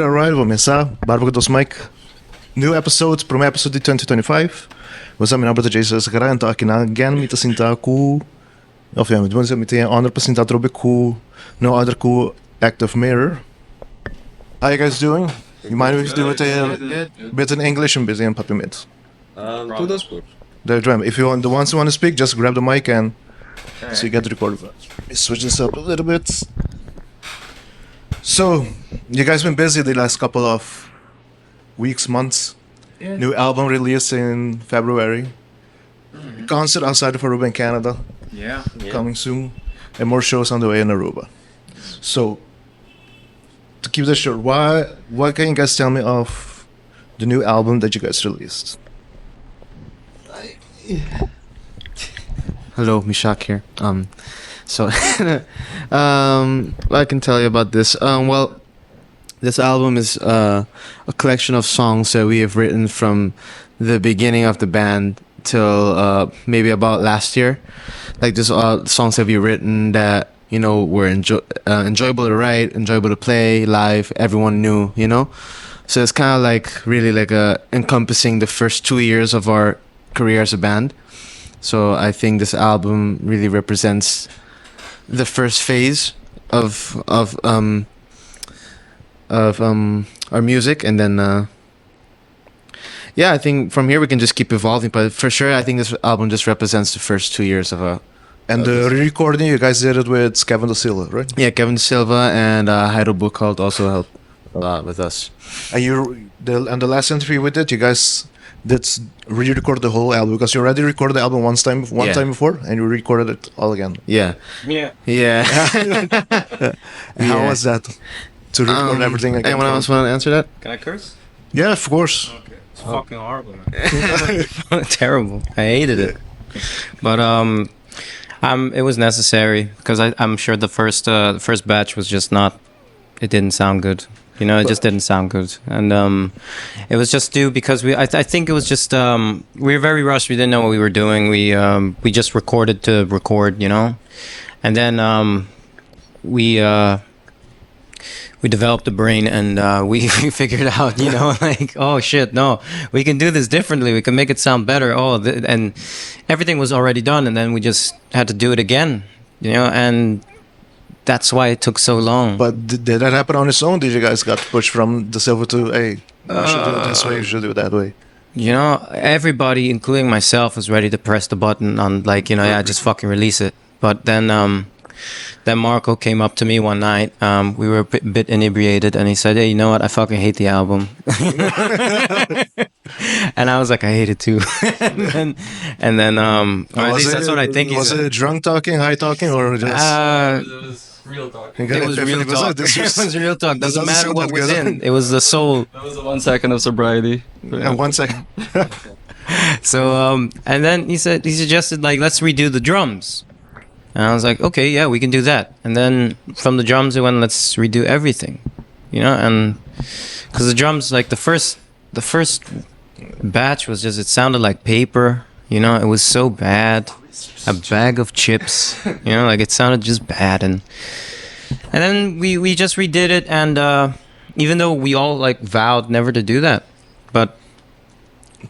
Alright, vou começar. Barba dos Mike. New episode, primeiro episode de 2025. What's up, meu nome é Jesus Gara, então aqui na again, me tá sentar com... Obviamente, vamos dizer, me tem a honor para sentar trobe com... No other com Activemirror. How you guys doing? You mind if we do it a bit in English and bit in Papimid? Tudo good. If you want, the ones who want to speak, just grab the mic and so you get the record. Switch this up a little bit. So, you guys been busy the last couple of weeks, months. Yeah. New album release in February. Concert outside of Aruban, Canada, Yeah. coming soon. And more shows on the way in Aruba. So, to keep this short, what can you guys tell me of the new album that you guys released? Hello, Mishak here. So what I can tell you about this. Well, this album is a collection of songs that we have written from the beginning of the band till maybe about last year. Like this songs that we've written that were enjoyable to write, enjoyable to play live. Everyone knew, So it's kind of like really like encompassing the first 2 years of our career as a band. So I think this album really represents the first phase of our music, and then I think from here we can just keep evolving. But for sure, I think this album just represents the first 2 years of a. And the re-recording, you guys did it with Kevin Da Silva, right? Yeah, Kevin Da Silva and Heido Buchholz also helped a lot with us. And the last interview we did, you guys did re-record the whole album because you already recorded the album one time before, and you recorded it all again. Yeah. How was that to record everything again? Anyone else want to answer that? Can I curse? Yeah, of course. Okay. It's fucking horrible, man. Terrible. I hated it. But it was necessary because I'm sure the first batch was just not. It didn't sound good. It just didn't sound good, and it was just due because I think it was just we were very rushed. We didn't know what we were doing. We just recorded to record, and then we developed a brain and we figured out, like, oh shit, no, we can do this differently. We can make it sound better. And everything was already done, and then we just had to do it again, and. That's why it took so long. But did that happen on its own? Did you guys got pushed from the silver to, hey, you should do it this way, you should do it that way? Everybody, including myself, was ready to press the button on, like, just fucking release it. But then Marco came up to me one night. We were a bit inebriated, and he said, hey, you know what? I fucking hate the album. And I was like, I hate it too. and then or at least that's what I think. Was it drunk talking, high talking, or just? It was real talk. It was real talk. It was real talk. Doesn't matter what was in. It was the soul. That was the 1 second of sobriety. Yeah, 1 second. So and then he suggested, like, let's redo the drums. And I was like, okay, yeah, we can do that. And then from the drums, it went, let's redo everything, and because the drums, like the first batch was just, it sounded like paper, it was so bad, a bag of chips, like it sounded just bad. And then we just redid it. And even though we all like vowed never to do that, but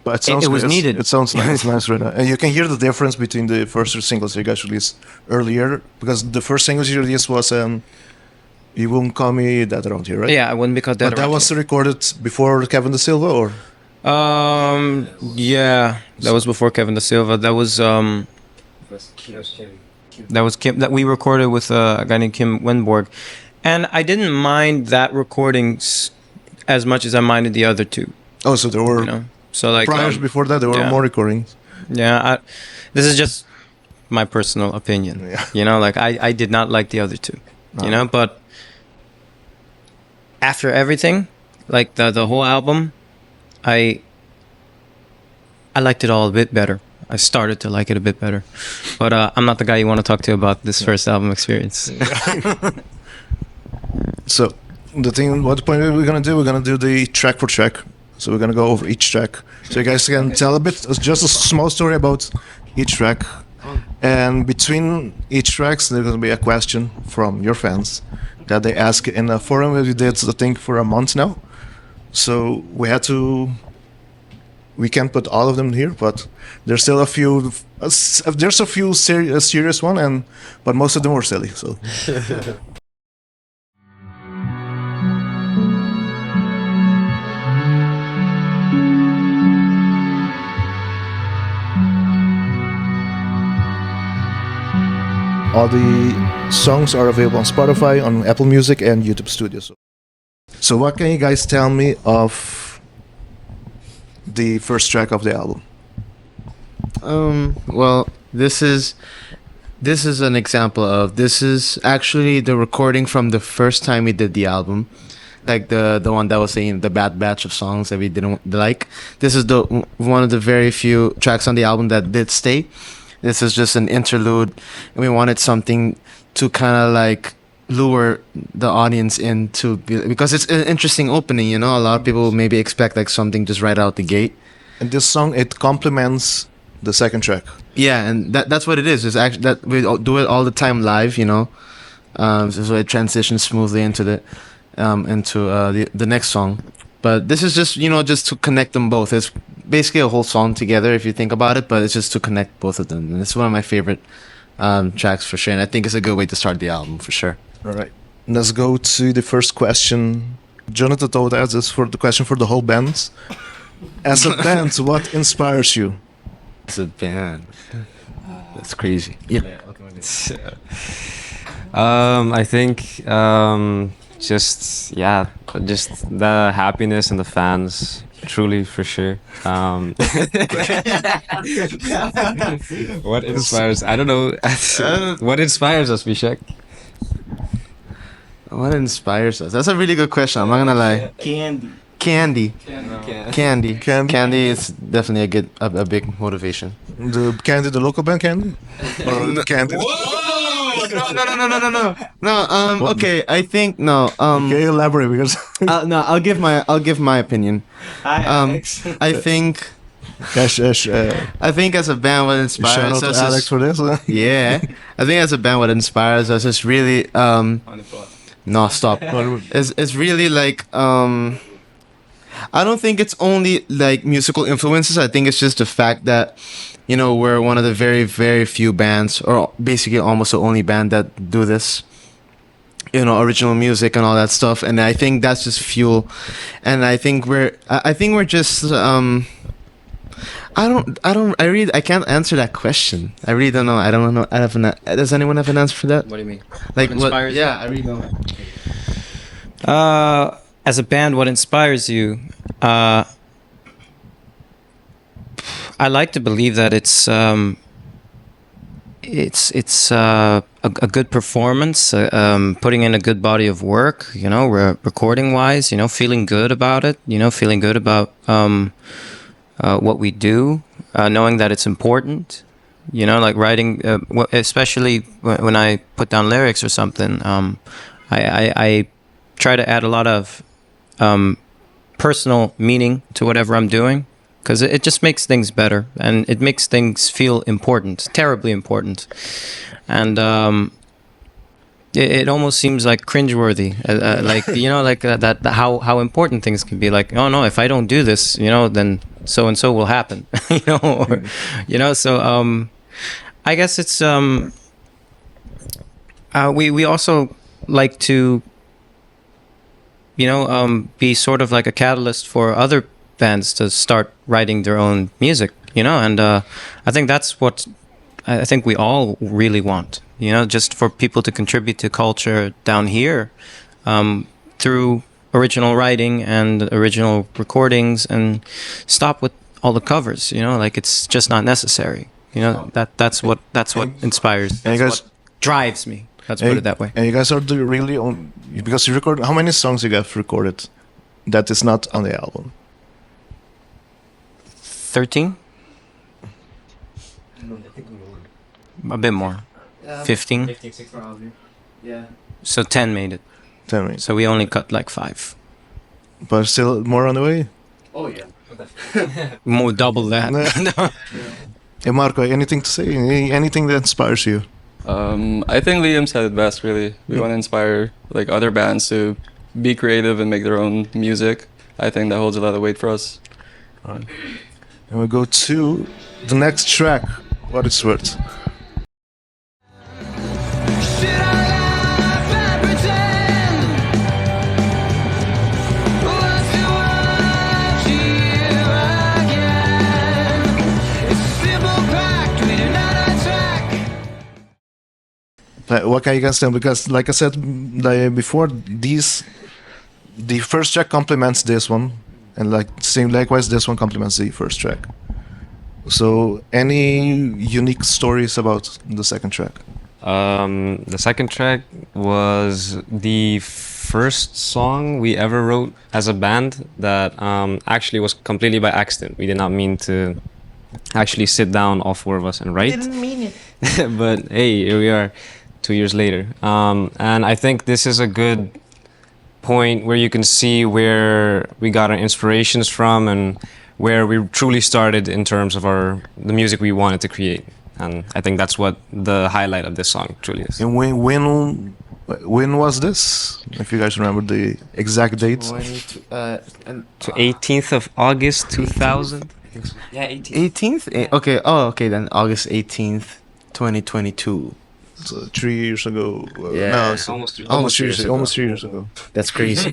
it was needed. It sounds nice, nice right now. And you can hear the difference between the first two singles you guys released earlier, because the first singles you released was You Won't Call Me That Around Here, right? Yeah, I Wouldn't Be Called That But Around that was Here. recorded before Kevin Da Silva, or? Yeah, that was before Kevin Da Silva. That was Kim. That we recorded with a guy named Kim Wenborg, and I didn't mind that recording as much as I minded the other two. Oh, so there were. So like prior before that, there were more recordings. Yeah, this is just my personal opinion. Yeah. Like I did not like the other two. But after everything, like the whole album, I liked it all a bit better. I started to like it a bit better. But I'm not the guy you want to talk to about this first album experience. So what point we're gonna do? We're gonna do the track for track. So we're gonna go over each track. So you guys can tell a bit, just a small story about each track. And between each tracks, there's gonna be a question from your fans that they ask in a forum that we did, I think, for a month now. So we can't put all of them here, but there's still a few. There's a few serious one, but most of them were silly. So. All the songs are available on Spotify, on Apple Music, and YouTube Studios. So what can you guys tell me of the first track of the album? Well, this is an example of, this is actually the recording from the first time we did the album, like the one that was saying the bad batch of songs that we didn't like. This is the one of the very few tracks on the album that did stay. This is just an interlude, and we wanted something to kind of like lure the audience into, because it's an interesting opening, you know. A lot of people maybe expect like something just right out the gate. And this song, it complements the second track. Yeah, and that's what it is. It's actually that we do it all the time live, you know. So it transitions smoothly into the next song. But this is just, you know, just to connect them both. It's basically a whole song together if you think about it, but it's just to connect both of them. And it's one of my favorite tracks for sure. And I think it's a good way to start the album for sure. All right. Let's go to the first question. Jonathan told us this for the question for the whole band. As a band, what inspires you? As a band. That's crazy. Yeah. I think just the happiness and the fans, truly, for sure. What inspires? I don't know. What inspires us, Bishek? What inspires us? That's a really good question. I'm not gonna lie. Candy is definitely a big motivation. The Candy, the local band Candy? Or Candy? No. Okay, I think no. Can you elaborate, because No, I'll give my opinion. I think I think as a band, what shout inspires out to us Alex is, for this. yeah. I think as a band, what inspires us is really no, stop. It's really like I don't think it's only like musical influences. I think it's just the fact that, you know, we're one of the very, very few bands, or basically almost the only band that do this, you know, original music and all that stuff. And I think that's just fuel. And I think we're just I can't answer that question. I really don't know. I don't know. Does anyone have an answer for that? What do you mean? Like What inspires you? Yeah, I really don't. As a band, what inspires you? I like to believe that it's a good performance, putting in a good body of work, you know, recording wise, you know, feeling good about it, you know, feeling good about what we do, knowing that it's important, you know, like writing, especially when I put down lyrics or something. I try to add a lot of personal meaning to whatever I'm doing, because it just makes things better, and it makes things feel important, terribly important. And it almost seems like cringeworthy, like, you know, like that how important things can be. Like, oh no, if I don't do this, you know, then so and so will happen, you know, or, you know. So I guess it's we also like to, you know, be sort of like a catalyst for other bands to start writing their own music, you know. And I think that's what I think we all really want, you know, just for people to contribute to culture down here through original writing and original recordings, and stop with all the covers, you know, like it's just not necessary, you know. That's what inspires, And you guys, what drives me. Let's put it that way. And you guys are the really on, because you record, how many songs you guys recorded that is not on the album? 13? A bit more. 15? 15, 16 probably. Yeah. So 10 made it. 10 minutes. So we only cut like 5. But still more on the way? Oh yeah. More double that. Hey Marco, anything to say? Anything that inspires you? I think Liam said it best. Really, we want to inspire like other bands to be creative and make their own music. I think that holds a lot of weight for us. Alright. And we go to the next track. What it's worth. What can you guys tell? Because, like I said before, the first track complements this one, and likewise, this one complements the first track. So, any unique stories about the second track? The second track was the first song we ever wrote as a band that actually was completely by accident. We did not mean to actually sit down, all four of us, and write. Didn't mean it. But hey, here we are 2 years later. And I think this is a good point where you can see where we got our inspirations from and where we truly started in terms of the music we wanted to create. And I think that's what the highlight of this song truly is. And when was this? If you guys remember the exact date? To 18th of August 2000. Yeah, 18th. 18th? Okay. Oh, okay then. August 18th, 2022. So 3 years ago. Yeah. No, it's Almost almost 3 years ago. Almost 3 years ago. That's crazy.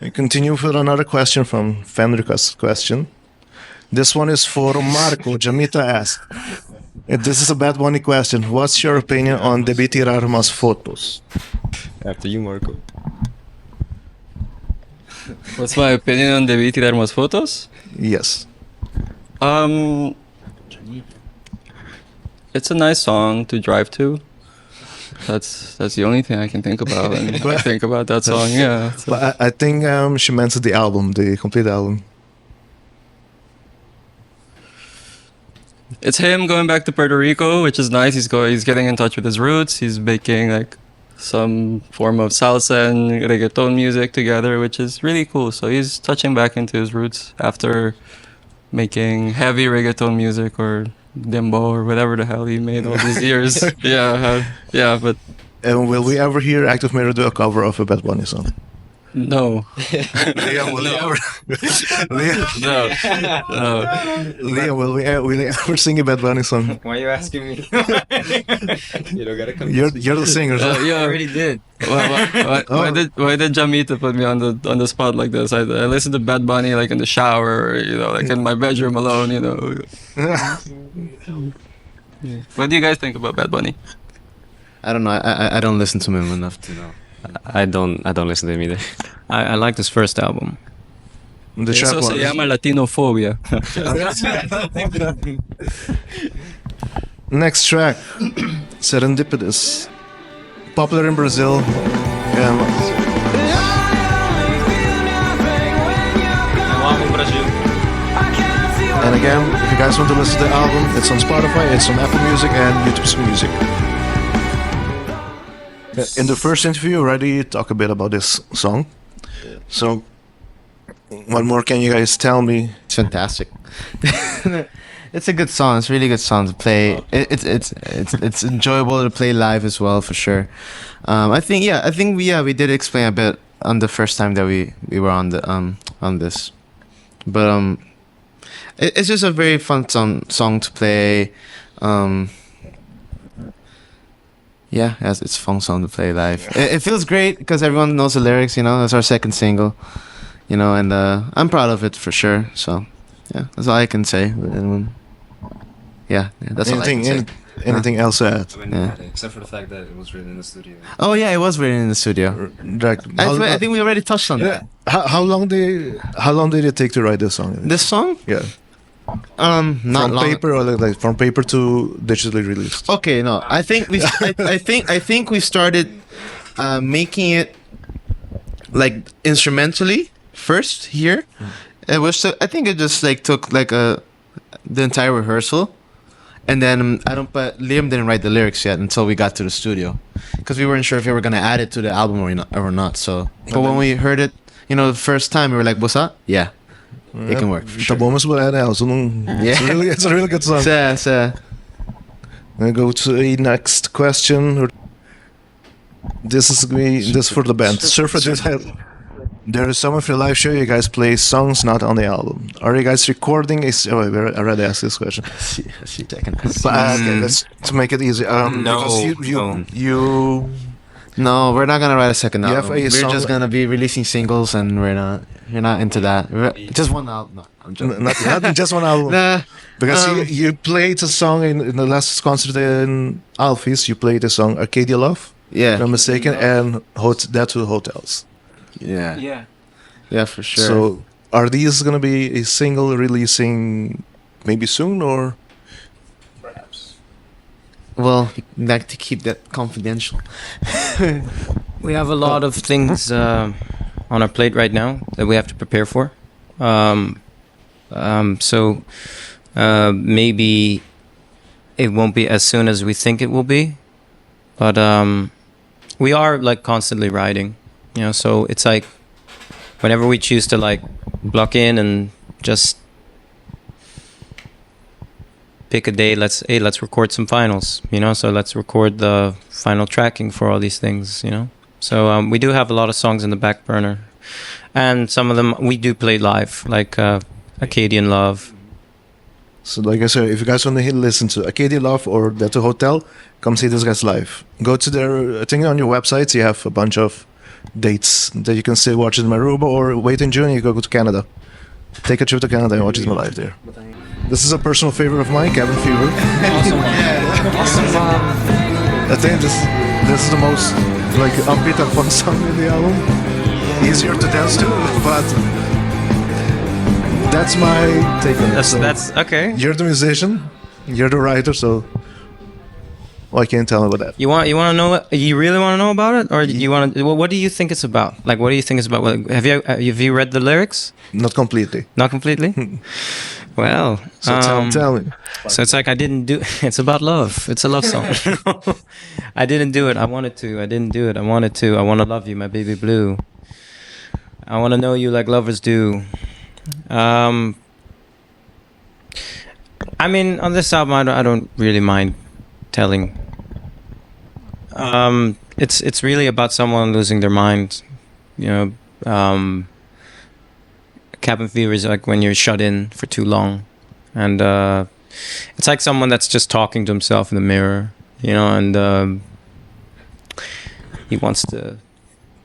We continue with another question from fan request question. This one is for Marco. Jamita asked. This is a Bad Bunny question. What's your opinion on the BCDM photos? After you, Marco. What's my opinion on the BCDM photos? Yes. It's a nice song to drive to. That's the only thing I can think about. And I think about that song. Yeah. So. But I think she meant the album, the complete album. It's him going back to Puerto Rico, which is nice. He's getting in touch with his roots. He's making like some form of salsa and reggaeton music together, which is really cool. So he's touching back into his roots after making heavy reggaeton music or dembo or whatever the hell he made all these years. Yeah, but And will we ever hear Activemirror do a cover of a Bad Bunny song? no. Liam, will No. Liam, will we ever sing a Bad Bunny song? Why are you asking me? You don't gotta come. You're the singer, so. Yeah. already did. Why did Jamita put me on the spot like this? I listen to Bad Bunny like in the shower, like in my bedroom alone, What do you guys think about Bad Bunny? I don't know. I don't listen to him enough to know. I don't listen to him either. I like this first album. The track Eso se one. llama Latinofobia. Next track, Serendipitous. Popular in Brazil. And again, if you guys want to listen to the album, it's on Spotify, it's on Apple Music and YouTube's Music. In the first interview, we already talked a bit about this song. So, what more can you guys tell me? It's fantastic. It's a good song. It's a really good song to play. It's enjoyable to play live as well, for sure. I think we did explain a bit on the first time that we were on this, but it's just a very fun song to play. Yeah, it's a fun song to play live. It feels great because everyone knows the lyrics. It's our second single, and I'm proud of it for sure. So, yeah, that's all I can say. Yeah, that's all I can say. Anything else to add? Yeah. Except for the fact that it was written in the studio. Oh yeah, it was written in the studio. I think we already touched on that. How long did it take to write this song? This song? Yeah. Not From long. paper or like from paper to digitally released. Okay, no. I think we started making it like instrumentally first here. It was I think it just like took like the entire rehearsal, and then but Liam didn't write the lyrics yet until we got to the studio, because we weren't sure if we were gonna add it to the album or not. So, but when we heard it, the first time we were like, "What's up?" Yeah. it can work. For sure. Tabomos wala na, so it's a really good song. So, I'm gonna go to the next question. This is for the band. Surfer just had. There is some of your live show you guys play songs not on the album. Are you guys recording? I already asked this question. But, okay, let's to make it easy. No, because no. you no, we're not gonna write a second You have album. a We're song- just gonna be releasing singles, and you're not into that. Just one album. No, I'm joking. not just one album. Nah, Because you played a song in the last concert in Alphys. You played the song Arcadia Love, yeah, if I'm mistaken, and That to Hotels. yeah, for sure. So, are these gonna be a single releasing maybe soon or? well, we like to keep that confidential. We have a lot of things on our plate right now that we have to prepare for. So maybe it won't be as soon as we think it will be, but we are like constantly writing, you know. So it's like whenever we choose to like block in and just pick a day, let's record some finals, you know. So let's record the final tracking for all these things, you know. So we do have a lot of songs in the back burner, and some of them we do play live, like Acadian Love. So, like I said, if you guys want to listen to Arcadia Love or That to Hotel, come see these guys live. Go to their, I think on your websites you have a bunch of dates that you can still watch it in Aruba, or wait in June you go to Canada. Take a trip to Canada and watch it live there. This is a personal favorite of mine, Cabin Fever. I think this is the most like upbeat and fun song in the album. Easier to dance to, but that's my take on it. So That's okay. you're the musician, you're the writer, so I can't tell about that. You want to know what you really want to know about it, or you want to? What do you think it's about? Like, what do you think it's about? Have you read the lyrics? Not completely. Not completely. Well, So tell me. so it's like I didn't do. It's about love. It's a love song. I didn't do it. I wanted to. I didn't do it. I wanted to. I want to love you, my baby blue. I want to know you like lovers do. I mean, on this album, I don't really mind telling. It's really about someone losing their mind. You know, cabin fever is like when you're shut in for too long, and it's like someone that's just talking to himself in the mirror. You know, and he wants to,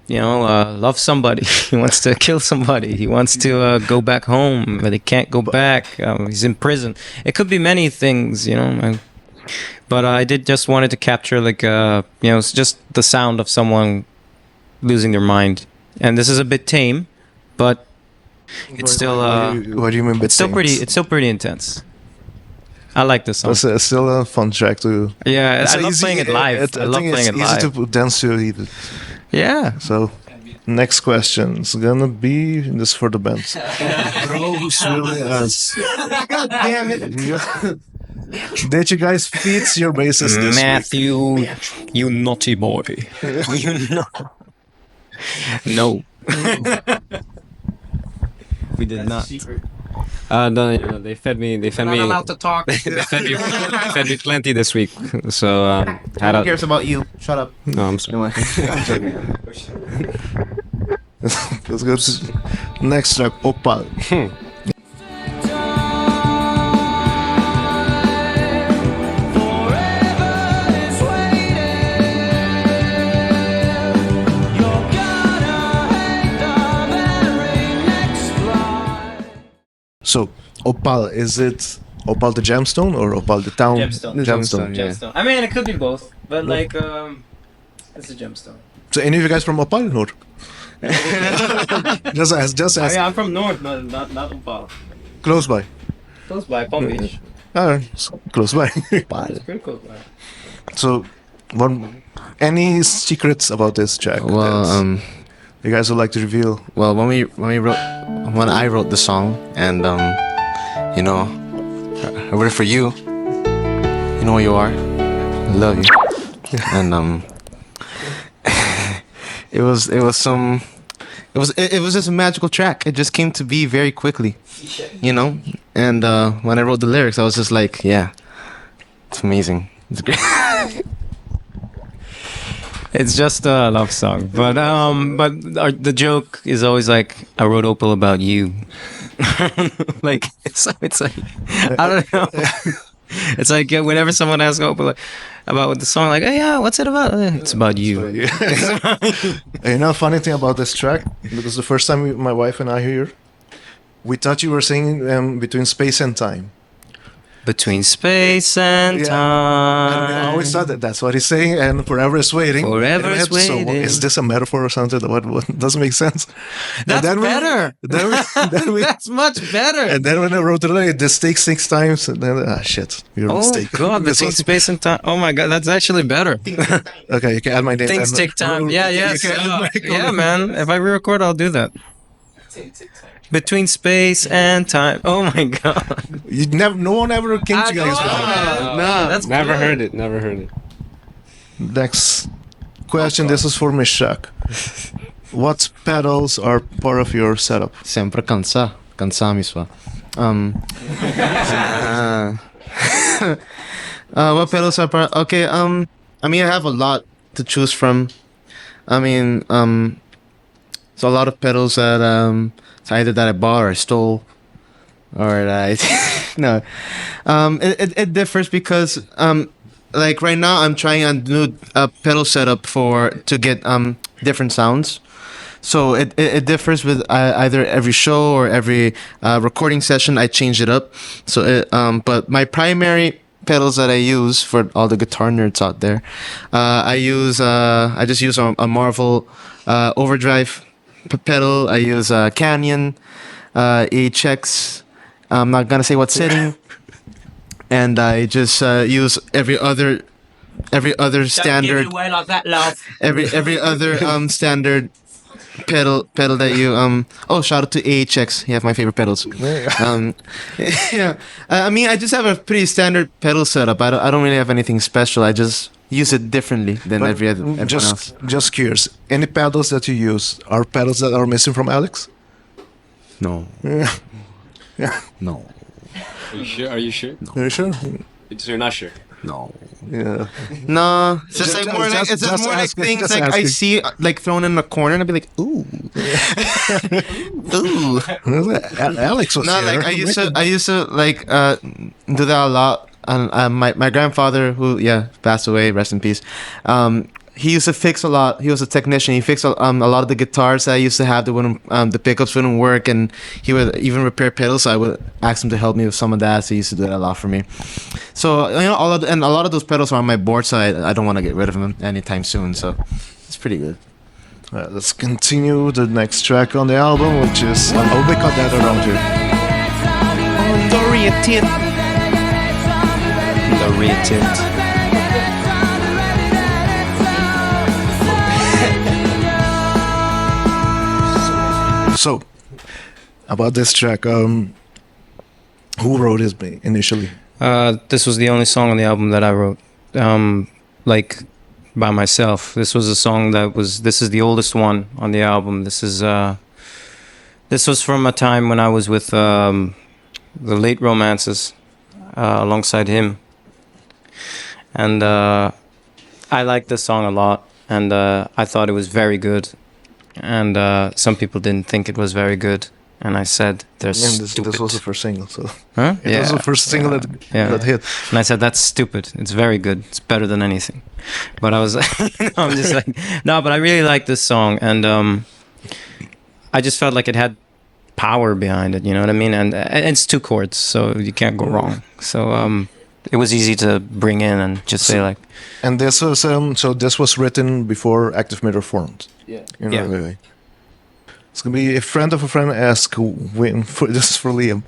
you know, love somebody. He wants to kill somebody. He wants to go back home, but he can't go back. He's in prison. It could be many things, you know. But I did just wanted to capture, like, you know, it's just the sound of someone losing their mind. And this is a bit tame, but it's still What do you mean by it's still pretty intense. I like this song. It's still a fun track to. Yeah, It's I love easy- playing it live. I love think playing it's it easy live. to dance to even. Yeah. So, next question is gonna be this for the band. Rose really has. God damn it! Did you guys feed your bassist this week? Matthew, you naughty boy. No. We did not. No, you know, they fed me. They fed me. to talk. They fed me plenty this week. So had Who a. cares about you? Shut up. No, I'm sorry. Let's go to next track, Opal. So, Opal, is it Opal the Gemstone or Opal the town? Gemstone. Gemstone. Yeah. Gemstone. I mean, it could be both, but like, it's a gemstone. So, any of you guys from Opal? No. Just ask. Just ask. I'm from North, not Opal. Close by. Close by Palm Beach. Close by. It's pretty close by. So, any secrets about this track? that Well, you guys would like to reveal? well, when I wrote the song, and you know, I wrote it for you. You know who you are. I love you. And it was it was just a magical track. It just came to be very quickly, you know. And when I wrote the lyrics, I was just like, yeah, it's amazing. It's great. It's just a love song, but the joke is always like, I wrote Opal about you. Like it's like I don't know. It's like whenever someone asks Opal about the song, like, hey, yeah, what's it about? It's about you. You know, funny thing about this track, because the first time my wife and I here, we thought you were singing between space and time. Between space and Yeah. time. And we always thought that that's what he's saying, and forever is waiting. Forever And is we had- So waiting. is this a metaphor or something? What doesn't make sense? That's better. Then we, That's much better. and then when I wrote it, this takes 6 times, and then shit, you're a Oh mistake. God, This between was- space and time. Oh my God, that's actually better. Okay, you can add my name. Things take time. Yeah, yes. You can add my- Yeah, man. If I re-record, I'll do that. Between space and time. Oh my God. You never, no one ever came to you guys with that. No, That's Never good. heard it. Never heard it. Next question. This is for Miss Shaq. What pedals are part of your setup? Sempre cansa miswa. What pedals are part? Okay, I mean, I have a lot to choose from. I mean, so a lot of pedals that it's either that I bought or I stole, or that I no. It differs because like right now I'm trying a new pedal setup to get different sounds. So it differs with either every show or every recording session. I change it up. So but my primary pedals that I use for all the guitar nerds out there, I just use a Marvel overdrive pedal. I use Canyon, HX. I'm not gonna say what setting, and I just use every other standard. away like that, love. Every other standard pedal that you oh, shout out to AHX. You have my favorite pedals. Yeah, I mean, I just have a pretty standard pedal setup. I don't really have anything special. I just use it differently than But everyone else. just curious. Any pedals that you use are pedals that are missing from Alex? No, Yeah. no, Are you sure? Are you sure? Are you sure? So you're not sure. no. Yeah. No, it's just Just- like more like just- it's just just more like asking, things just like I asking. see like thrown in a corner and I'd be like, ooh, ooh. Alex was No, here. like I used to like do that a lot. And my grandfather, who passed away, rest in peace. He used to fix a lot. He was a technician. He fixed a lot of the guitars that I used to have that wouldn't the pickups wouldn't work, and he would even repair pedals. So I would ask him to help me with some of that. So he used to do that a lot for me. So you know, a lot of those pedals are on my board, so I don't want to get rid of them anytime soon. So it's pretty good. Let's continue the next track on the album, which is I hope we cut that around here. The retint. So, about this track, who wrote it initially? This was the only song on the album that I wrote, like by myself. This was a song this is the oldest one on the album. This was from a time when I was with the Late Romances alongside him. And I liked this song a lot, and I thought it was very good. And some people didn't think it was very good. And I said, they're And stupid. this was the first single, so Huh? it was the first single that hit. And I said, that's stupid. It's very good. It's better than anything. But I was like, I'm just like, no, but I really like this song. And I just felt like it had power behind it. You know what I mean? And it's 2 chords, so you can't go wrong. So it was easy to bring in and just say like, And this was so this was written before Activemirror formed. Yeah. You know, Yeah. really. It's gonna be a friend of a friend ask when. This is for Liam.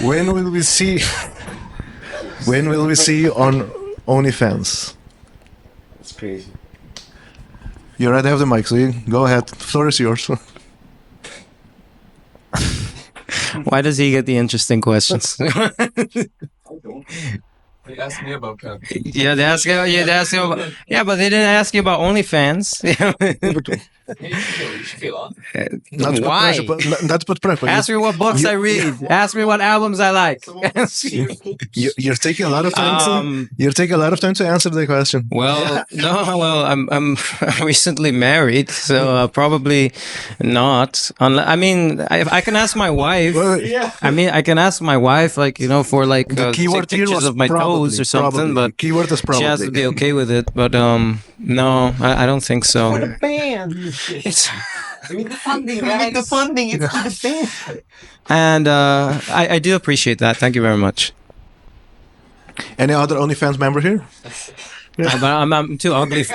When will we see? When will we see you on OnlyFans? It's crazy. You already have the mic, so you go ahead. The floor is yours. why does he get the interesting questions? They asked me about that. Yeah, they ask you about, yeah, but they didn't ask you about OnlyFans. Not to put Why? pressure, but not to put pressure. Ask me what books I read. Ask me what albums I like. You're taking a lot of time. You're taking a lot of time to answer the question. Well, no. Well, I'm recently married, so probably not. I mean, I can ask my wife. I mean, I can ask my wife, like for like The keyword take here pictures was of my probably, toes or something, probably. but Keyword is she probably. has to be okay with it. But no, I don't think so. It's The funding is for the band. and I do appreciate that. Thank you very much. Any other OnlyFans member here? But I'm too ugly.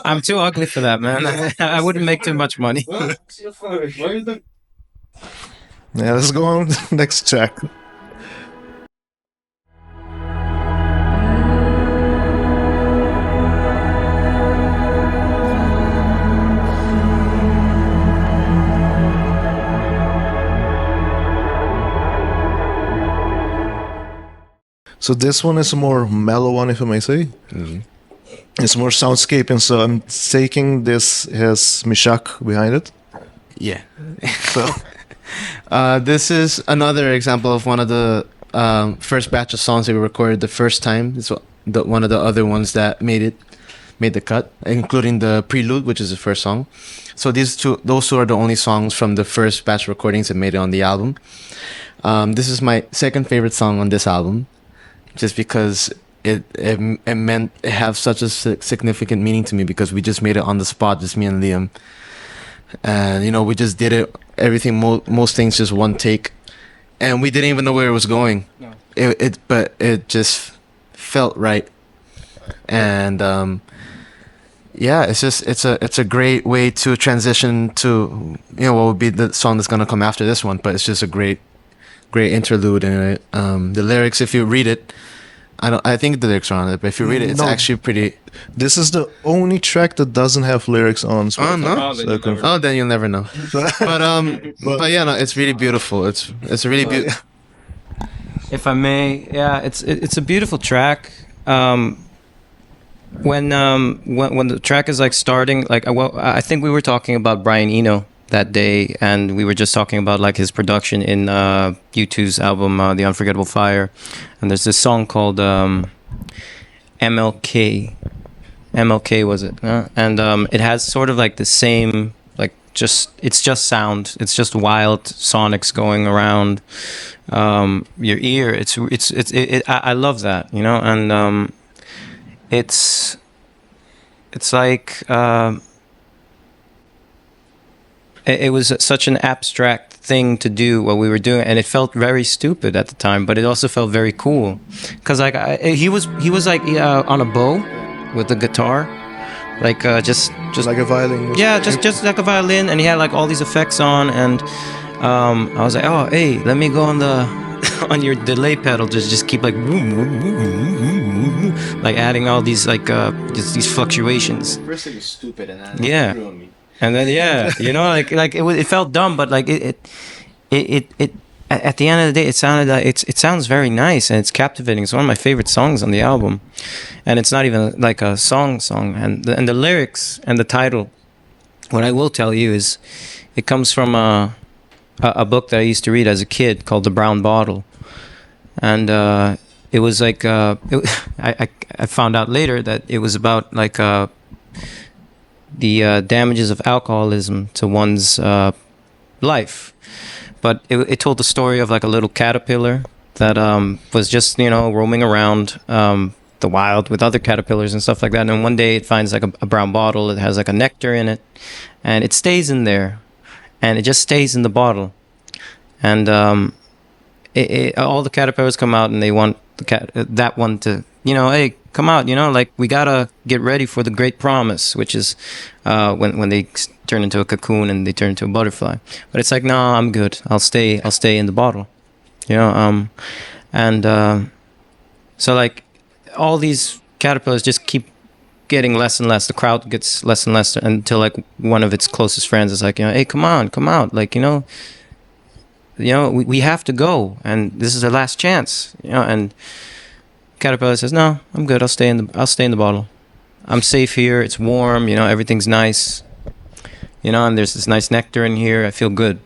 I'm too ugly for that, man. I wouldn't make too much money. Yeah, let's go on to the next track. So this one is a more mellow one, if I may say. It's more soundscape, and so I'm taking this has Mishak behind it. Yeah. So, this is another example of one of the first batch of songs that we recorded the first time. It's one of the other ones that made the cut, including the prelude, which is the first song. So those two are the only songs from the first batch recordings that made it on the album. This is my second favorite song on this album, just because it meant it have such a significant meaning to me, because we just made it on the spot, just me and Liam. And we just did it, everything, most things just one take, and we didn't even know where it was going. No. But it just felt right. And yeah, it's a great way to transition to what would be the song that's gonna come after this one. But it's just a great interlude in it. The lyrics, if you read it, I think the lyrics are on it, but if you read it, it's actually pretty. This is the only track that doesn't have lyrics on Spotify. Oh no! Then you'll never know. But yeah, no, it's really beautiful. It's really beautiful. If I may, yeah, it's a beautiful track. When the track is like starting, like I think we were talking about Brian Eno that day, and we were just talking about like his production in U2's album The Unforgettable Fire, and there's this song called MLK was it, and it has sort of like the same, like it's just sound, it's just wild sonics going around your ear. I love that, and it's like it was such an abstract thing to do what we were doing, and it felt very stupid at the time, but it also felt very cool, because like he was like on a bow with the guitar, like just like a violin. Yeah, just like a violin, and he had like all these effects on, and I was like, oh hey, let me go on the on your delay pedal, just keep like like adding all these like just these fluctuations. First it was stupid, and then yeah. And then like it felt dumb, but like it at the end of the day, it sounded like it sounds very nice, and it's captivating. It's one of my favorite songs on the album, and it's not even like a song, and the lyrics and the title. What I will tell you is, it comes from a book that I used to read as a kid called The Brown Bottle, and it was like I found out later that it was about like the damages of alcoholism to one's life. But it told the story of like a little caterpillar that was just roaming around the wild with other caterpillars and stuff like that, and one day it finds like a brown bottle. It has like a nectar in it, and it stays in there, and it just stays in the bottle, and all the caterpillars come out, and they want that one to hey, come out, like we gotta get ready for the great promise, which is when they turn into a cocoon and they turn into a butterfly. But it's like, no, I'm good. I'll stay in the bottle, so like all these caterpillars just keep getting less and less. The crowd gets less and less until like one of its closest friends is like, hey, come out, like we have to go, and this is the last chance, and caterpillar says, no, I'm good. I'll stay in the bottle, I'm safe here. It's warm. You know, everything's nice. You know, and there's this nice nectar in here. I feel good.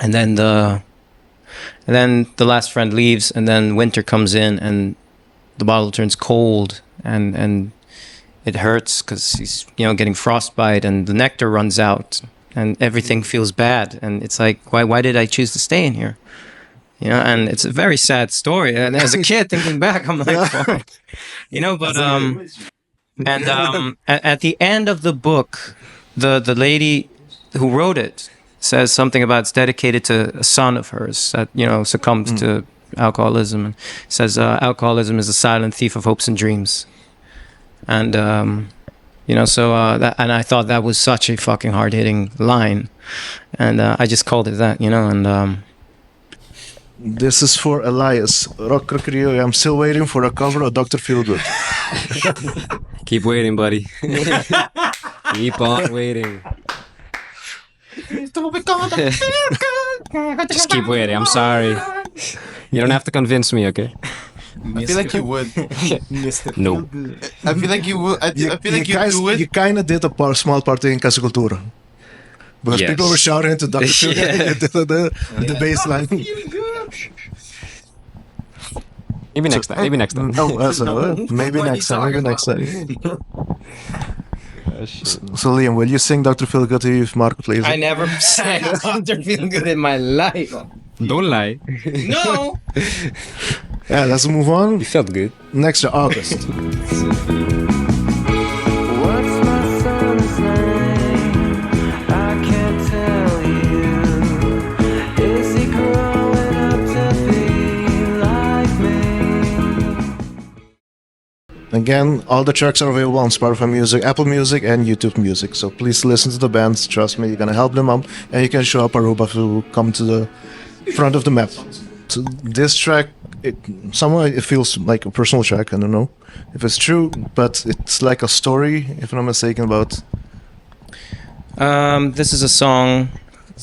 And then the last friend leaves, and then winter comes in, and the bottle turns cold, and it hurts because he's, you know, getting frostbite, and the nectar runs out, and everything feels bad, and it's like, why did I choose to stay in here? You know, and it's a very sad story. And as a kid, thinking back, I'm like, fuck. You know, but at the end of the book, the lady who wrote it says something about it's dedicated to a son of hers that, you know, succumbed to alcoholism, and says alcoholism is a silent thief of hopes and dreams. And you know, so and I thought that was such a fucking hard-hitting line, and I just called it that, you know. And This is for Elias. Rock Rio, I'm still waiting for a cover of Dr. Feelgood. Keep waiting, buddy. Keep on waiting. Just keep waiting. I'm sorry. You don't have to convince me, okay? I feel like you would. No. I feel like you would. I feel like you do it. You kind of did a small part in Casa Cultura. Because Yes. people were shouting into Dr. Feelgood, and you did the bass line. Maybe next time. Maybe next time. No, maybe next time. Maybe next time. So Liam, will you sing Dr. Feelgood if Marco plays I it? never sang Dr. Feelgood in my life. Don't lie. No. Yeah, let's move on. You felt good. Next to August. What's my son's name? I can't tell you. Is he growing up to be like me? Again, all the tracks are available on Spotify Music, Apple Music, and YouTube Music. So please listen to the bands. Trust me, you're gonna help them out, and you can show up Aruba to come to the front of the map. So this track, somehow it feels like a personal track. I don't know if it's true, but it's like a story, if I'm not mistaken, about. This is a song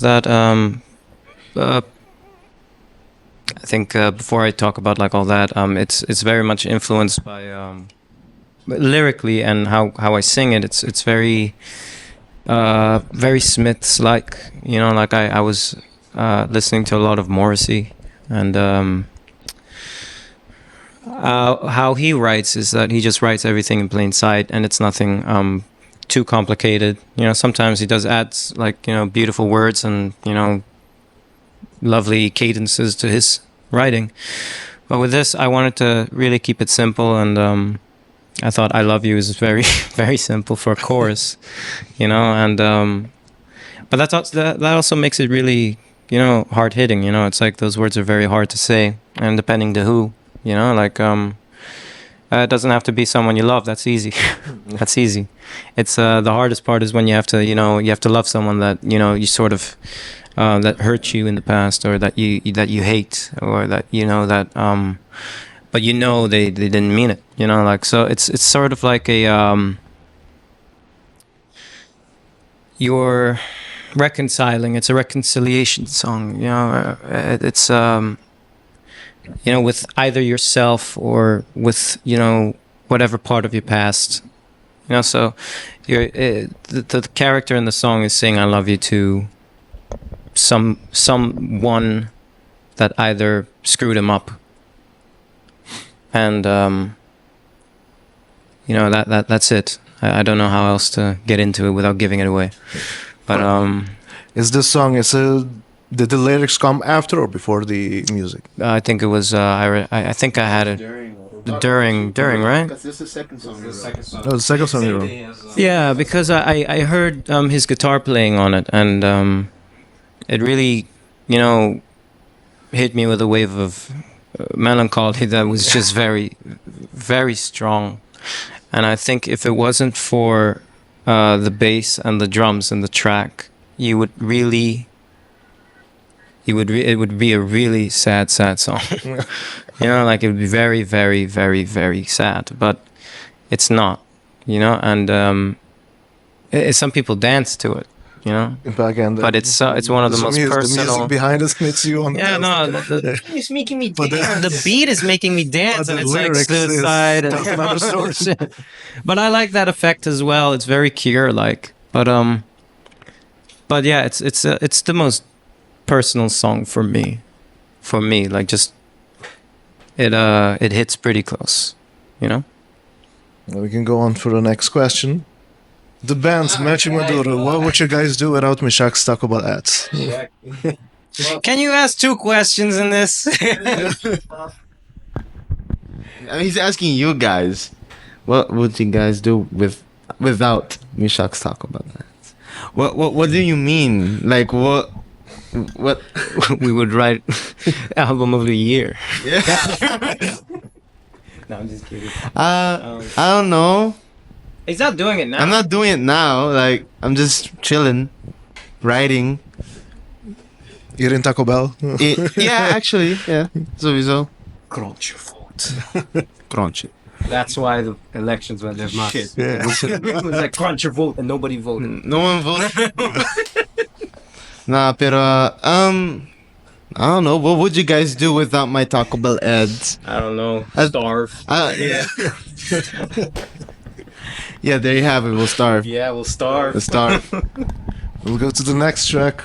that I think before I talk about like all that, it's very much influenced by lyrically and how I sing it. It's very very Smiths like, you know, like I was listening to a lot of Morrissey, and how he writes is that he just writes everything in plain sight, and it's nothing too complicated. You know, sometimes he does add like, you know, beautiful words and, you know, lovely cadences to his writing. But with this, I wanted to really keep it simple, and I thought "I Love You" is very, very simple for a chorus, you know. And but that also makes it really, you know, hard hitting. You know, it's like those words are very hard to say, and depending to who, you know, like it doesn't have to be someone you love. That's easy. That's easy. It's the hardest part is when you have to, you know, you have to love someone that, you know, you sort of that hurt you in the past, or that you hate, or that, you know, that but you know they didn't mean it, you know, like. So it's sort of like a you're reconciling. It's a reconciliation song, you know. It's you know, with either yourself or with, you know, whatever part of your past, you know. So the character in the song is saying "I love you" to someone that either screwed him up, and you know, that's it. I don't know how else to get into it without giving it away. But Is this song? Did the lyrics come after or before the music? I think it was I think I had it during, right? This is the second song. No, the second song you wrote. Yeah, because I heard his guitar playing on it, and it really, you know, hit me with a wave of melancholy that was just very, very strong. And I think if it wasn't for the bass and the drums and the track, it would be a really sad song. You know, like it would be very, very, very, very sad. But it's not, you know. And some people dance to it, you know. Back end. But it's one of the most The personal. music behind us makes you on. Yeah, no, it's making me But dance. The beat is making me dance, but and the it's like lyrics is suicide and another story. shit. But I like that effect as well. It's very Cure like. But yeah, it's the most personal song for me. For me, like just it hits pretty close, you know. We can go on for the next question. The band Matching Maduro, what would you guys do without Mishak's Taco Bell ads? Can you ask 2 questions in this? He's asking you guys, what would you guys do without Mishak's Taco Bell? What do you mean? Like what? We would write album of the year. Yeah. No, I'm just kidding. I don't know. He's not doing it now. I'm not doing it now. Like I'm just chilling, writing. Eating Taco Bell? Yeah, actually, yeah. So. Crunch your vote. Crunch it. That's why the elections went left. Shit. Yeah. It was like crunch your vote and nobody voted. No one voted. Nah, pero I don't know. What would you guys do without my Taco Bell ads? I don't know. Starve. Yeah. Yeah, there you have it. We'll starve. Yeah, we'll starve. We'll starve. We'll go to the next track.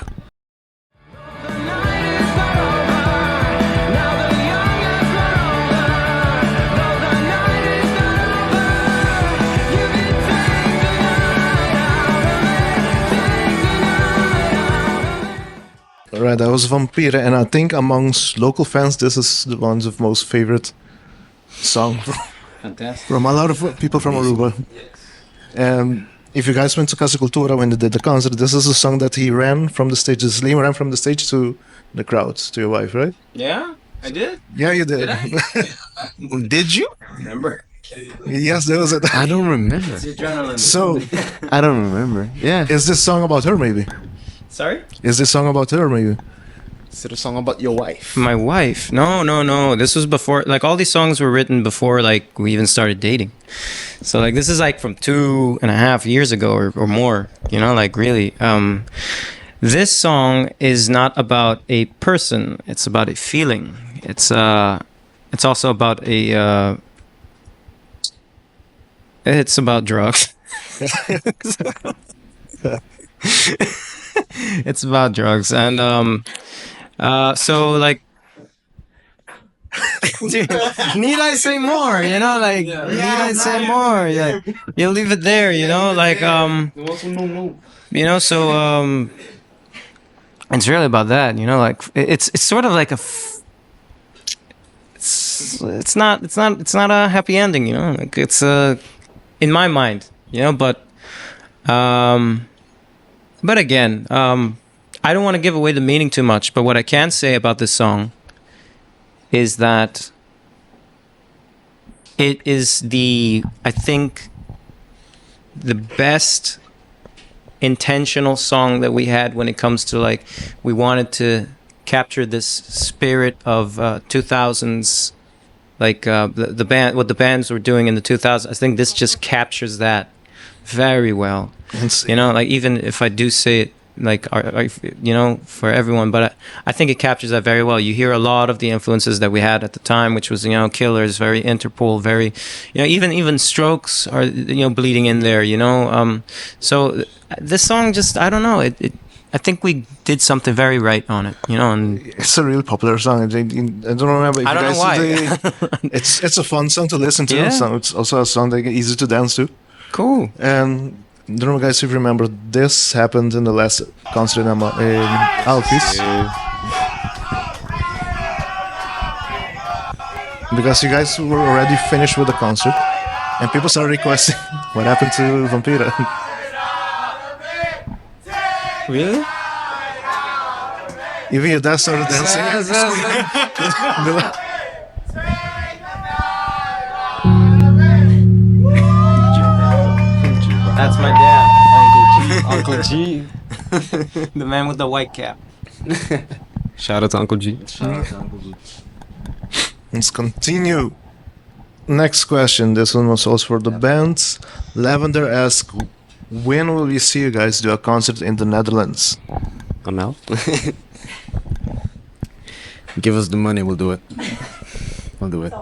Alright, that was Vampire, and I think amongst local fans, this is the one's of most favorite song Fantastic. from a lot of people from Aruba. If you guys went to Casa Cultura when they did the concert, this is a song that he ran from the stage. Liam ran from the stage to the crowd, to your wife, right? Yeah, I did. Yeah, you did. Did you? Remember? Yes, there was it. I don't remember. It's adrenaline. So, I don't remember. Yeah. is this song about her, maybe? Sorry? Is this song about her, maybe? Is it a song about your wife? My wife. No. This was before, like, all these songs were written before, like, we even started dating. So, like, this is, like, from 2.5 years ago or more, you know, like, really. This song is not about a person. It's about a feeling. It's also about it's about drugs. It's about drugs. And, so, like, dude, need I say more? You know, like, need I say more? Yeah, you leave it there. You know, like, you know. So, it's really about that. You know, like, it's sort of like it's not a happy ending. You know, like it's in my mind. You know, but again, I don't want to give away the meaning too much. But what I can say about this song is that it is I think, the best intentional song that we had when it comes to, like, we wanted to capture this spirit of 2000s, like the band, what the bands were doing in the 2000s. I think this just captures that very well. You know, like, even if I do say it, like, you know, for everyone, but I think it captures that very well. You hear a lot of the influences that we had at the time, which was, you know, Killers, very Interpol, very, you know, even Strokes are, you know, bleeding in there, you know. So this song just, I don't know, I think we did something very right on it, you know. And it's a real popular song. I don't remember if I don't you guys know why. it's a fun song to listen to. Yeah. So it's also a song that is easy to dance to. Cool. And I don't know, guys, if you remember, this happened in the last concert in Alpes. Because you guys were already finished with the concert, and people started requesting what happened to Vampira. Really? Even your dad started dancing. That's my dad, Uncle G. the man with the white cap. Shout out to Uncle G. Let's continue. Next question. This one was also for the band. Lavender asks, when will we see you guys do a concert in the Netherlands? Amel? Give us the money, we'll do it. We'll do it.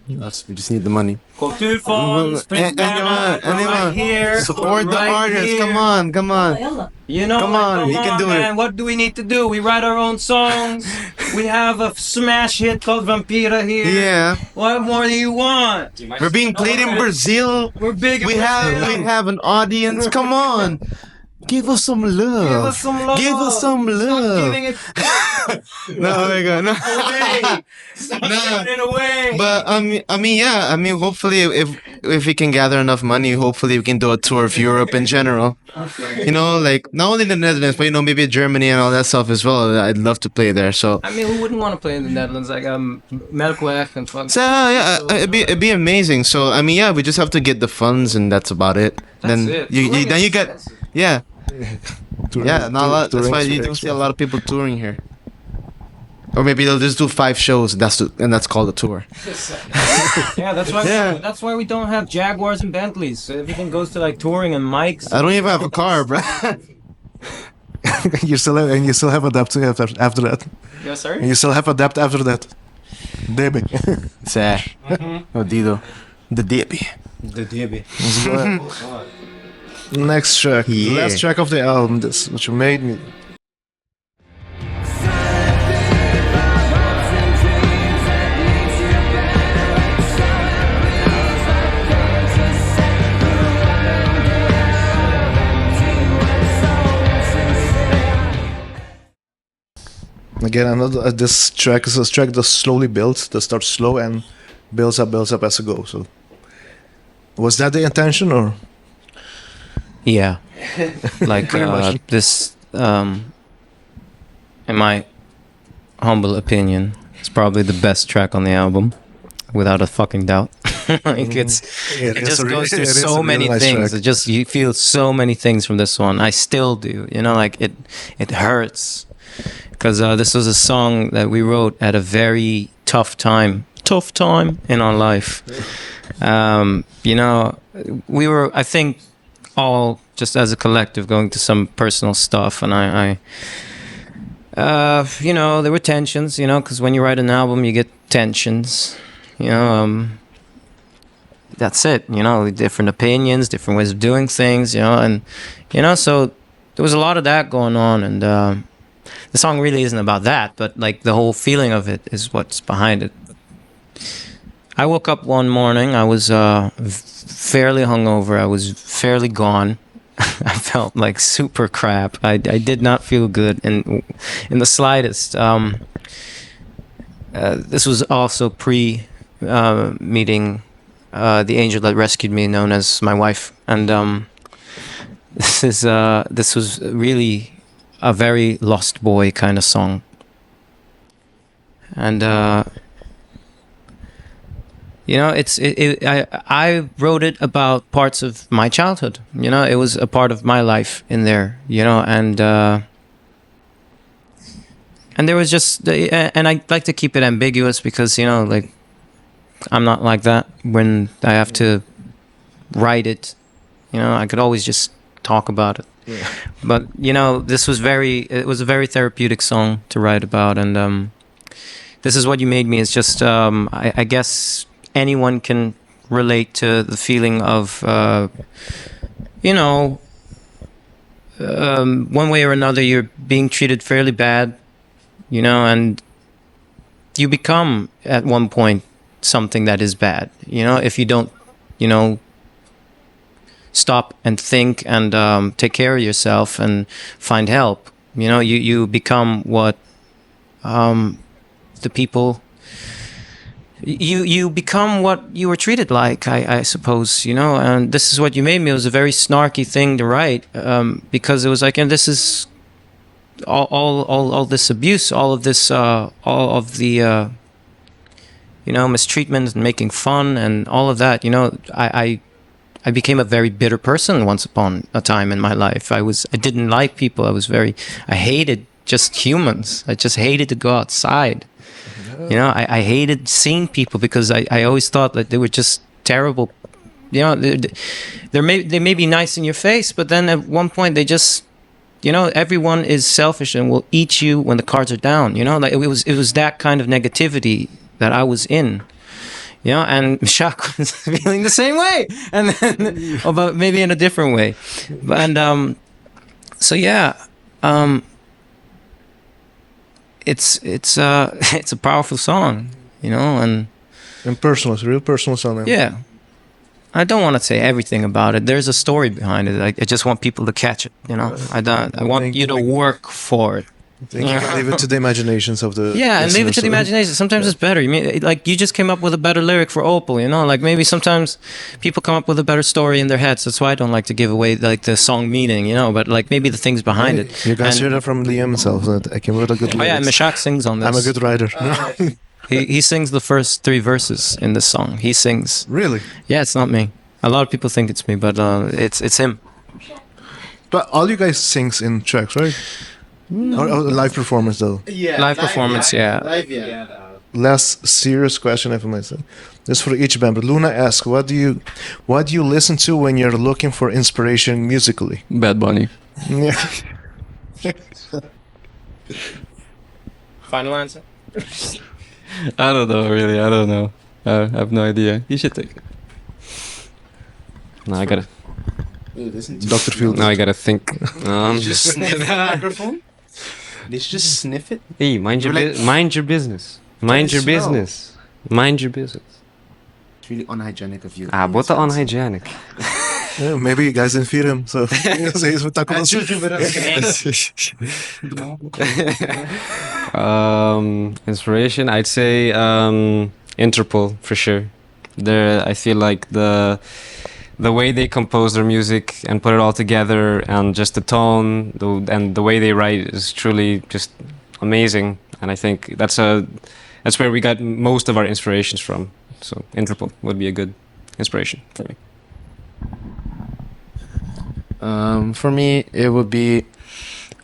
We just need the money. Cultuurfonds, anyone, here. support the right artists. here. Come on, come on. You know, Come on, you can do man. it. What do we need to do? We write our own songs. We have a smash hit called Vampira here. Yeah, What more do you want? we're being played in Brazil. We're big. We have an audience. Come on, give us some love. Give us some love. Give us some Stop love. giving it No, my God, no. away. Stop No. giving it away. But yeah. Hopefully, if we can gather enough money, hopefully we can do a tour of Europe in general. You know, like not only the Netherlands, but maybe Germany and all that stuff as well. I'd love to play there. So, I mean, who wouldn't want to play in the Netherlands? Like Melkweg and fuck. so yeah, it'd be amazing. So yeah, we just have to get the funds, and that's about it. then it. then you get yeah. Yeah, not a lot. That's why you touring don't see a lot of people touring here. Or maybe they'll just do 5 shows. That's called a tour. Yeah, that's why. Yeah. That's why we don't have Jaguars and Bentleys. So everything goes to like touring and mics. I don't even have a car, bro. You still have adapting after that. Yes, sir. And you still have adapt after that. Debbie. Sad. Oh, Dido. The Debbie. The DB. Next track. The Yeah. last track of the album. This is what you made me. Again, another this track is a track that slowly builds, that starts slow and builds up as it goes. So, was that the intention, or Yeah. Like Pretty much. this, in my humble opinion, it's probably the best track on the album, without a fucking doubt. Like it just goes through so many things. It just you feel so many things from this one. I still do. You know, like it hurts because this was a song that we wrote at a very tough time in our life. You know, we were, I think, all just as a collective going to some personal stuff, and I you know, there were tensions, you know, because when you write an album, you get tensions, you know. That's it, you know, different opinions, different ways of doing things, you know, and you know, so there was a lot of that going on, and the song really isn't about that, but like the whole feeling of it is what's behind it. I woke up one morning, I was fairly hungover, I was fairly gone. I felt like super crap. I did not feel good in the slightest. This was also meeting the angel that rescued me, known as my wife, and this was really a very lost boy kind of song, and you know, I wrote it about parts of my childhood. You know, it was a part of my life in there. You know, and there was just, and I like to keep it ambiguous because, you know, like I'm not like that when I have to write it. You know, I could always just talk about it. Yeah. But you know, it was a very therapeutic song to write about, and This Is What You Made Me is just, I guess anyone can relate to the feeling of, you know, one way or another, you're being treated fairly bad, you know, and you become at one point something that is bad, you know, if you don't, you know, stop and think and take care of yourself and find help. You know, you become what the people, you become what you were treated like, I suppose, you know. And This Is What You Made Me was a very snarky thing to write, because it was like, and this is all this abuse, all of the you know, mistreatment and making fun and all of that. You know, I became a very bitter person once upon a time in my life. I didn't like people. I hated just humans. I just hated to go outside. You know, I hated seeing people because I always thought that they were just terrible you know, they may be nice in your face, but then at one point they just, you know, everyone is selfish and will eat you when the cards are down. You know, like it was that kind of negativity that I was in. You know, and Mishak was feeling the same way, and then, but maybe in a different way. And so yeah, it's it's a powerful song, you know, and personal, it's a real personal song. yeah. I don't want to say everything about it. There's a story behind it. I just want people to catch it, you know. I want you to work for it. Leave it to the imaginations of the and leave it to the imagination. Sometimes it's better. You mean, like, you just came up with a better lyric for Opal, you know? Like, maybe sometimes people come up with a better story in their heads. That's why I don't like to give away, like, the song meaning, you know? But, like, maybe the things behind it. You guys heard that from Liam himself, that I came with a good lyrics. Oh, yeah, and Mishak sings on this. I'm a good writer. He sings the first 3 verses in this song. He sings. Really? Yeah, it's not me. A lot of people think it's me, but it's him. But all you guys sings in tracks, right? Or live performance though. Yeah, Live performance, yeah. Live, yeah. Less serious question I for myself. This for each band. But Luna asks, what do you listen to when you're looking for inspiration musically? Bad Bunny. Yeah. Final answer? I don't know, really. I don't know. I have no idea. You should take it. No, I gotta. Dr. Field. Now I gotta think. Just sniff the microphone? Did you just sniff it? Hey, mind your business. Mind your business. Mind your business. It's really unhygienic of you. What the unhygienic. Yeah, maybe you guys didn't feed him, so he's with Taco Bell. Inspiration, I'd say Interpol for sure. I feel like the way they compose their music and put it all together, and just the tone and the way they write is truly just amazing. And I think that's where we got most of our inspirations from. So Interpol would be a good inspiration for me. For me, it would be,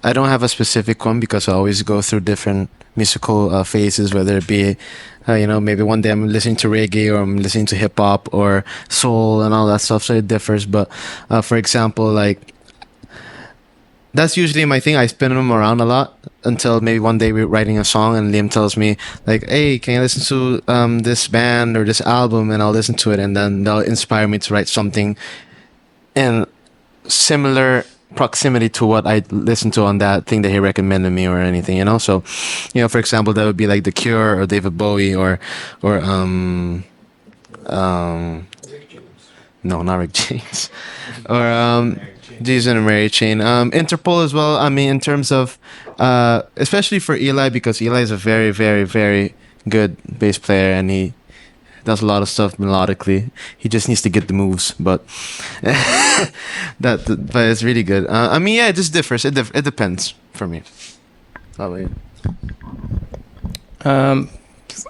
I don't have a specific one because I always go through different musical phases, whether it be, maybe one day I'm listening to reggae or I'm listening to hip hop or soul and all that stuff. So it differs. But for example, like, that's usually my thing. I spin them around a lot until maybe one day we're writing a song and Liam tells me, like, hey, can you listen to this band or this album? And I'll listen to it, and then they'll inspire me to write something in similar proximity to what I listened to on that thing that he recommended me or anything, you know? So, for example, that would be like The Cure or David Bowie or no, not Rick James. Or Jesus and Mary Chain. Interpol as well. I mean, in terms of, especially for Eli, because Eli is a very, very, very good bass player, and he does a lot of stuff melodically. He just needs to get the moves, but but it's really good. I mean, yeah, it just differs. It depends for me. How about you?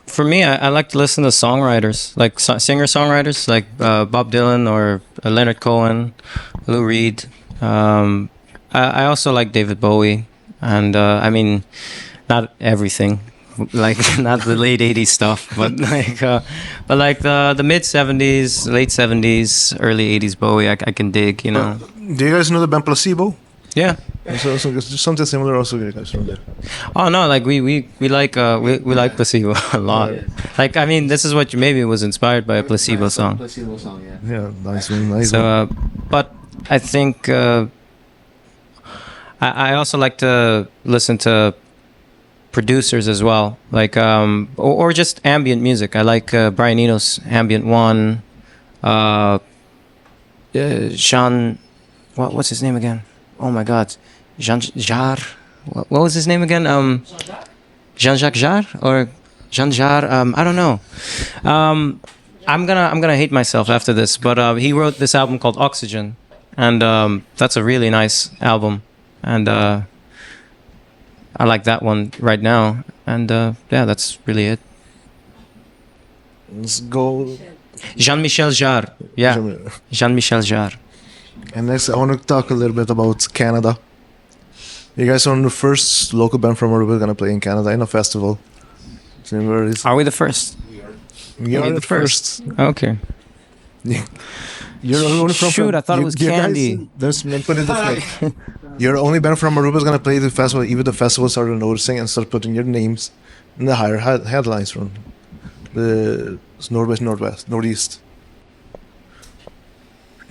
For me, I like to listen to songwriters, like singer-songwriters, like Bob Dylan or Leonard Cohen, Lou Reed. I also like David Bowie, and I mean, not everything, like not the late '80s stuff, but like the mid '70s, late '70s, early '80s Bowie, I can dig, you know. Do you guys know the band Placebo? Yeah. So something similar also, guys, from there. Oh no, like we like Placebo a lot. Yeah. Like, I mean, this is what maybe was inspired by a Placebo song. Placebo song, yeah. Yeah, nice one, nice one. So, but I think I also like to listen to producers as well, like or just ambient music. I like Brian Eno's Ambient One. Jean, what's his name again? Oh my God, Jean Jarre. What was his name again? Jean-Jacques Jarre or Jean Jarre? I don't know. I'm gonna hate myself after this, but he wrote this album called Oxygen, and that's a really nice album, and I like that one right now, and yeah, that's really it. Let's go. Jean-Michel Jarre, yeah, Jean-Michel Jarre. And next, I want to talk a little bit about Canada. You guys are the first local band from Aruban gonna play in Canada in a festival. So Are we the first? we are the first. Okay. You're only from Shoot, I thought it was you guys- candy. There's put it this way. You're only band from Aruba is gonna play the festival. Even the festival started noticing and start putting your names in the higher headlines from the northwest, northwest, northeast.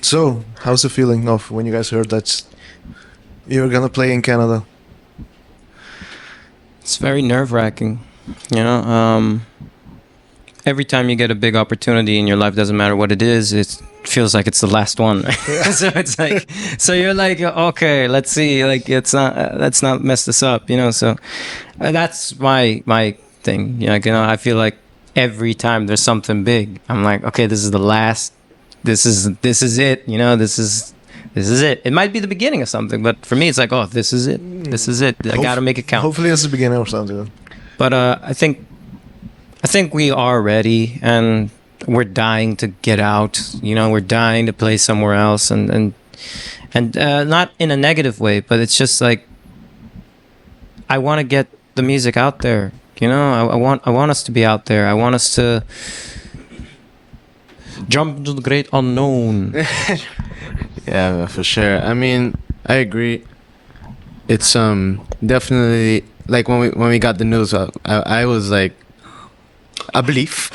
So, how's the feeling of when you guys heard that you're gonna play in Canada? It's very nerve-wracking, you know. Every time you get a big opportunity in your life, doesn't matter what it is, it feels like it's the last one. So it's like, so you're like, okay, let's see, like let's not mess this up, you know. So that's my thing, you know. I feel like every time there's something big, I'm like, okay, this is the last. This is it, you know. This is it. It might be the beginning of something, but for me, it's like, oh, this is it. This is it. I gotta make it count. Hopefully, it's the beginning of something. But I think we are ready, and we're dying to get out. You know, we're dying to play somewhere else, and not in a negative way, but it's just like I want to get the music out there. You know, I want us to be out there. I want us to jump into the great unknown. Yeah, for sure. I mean, I agree. It's definitely like when we got the news, I was like, I believe.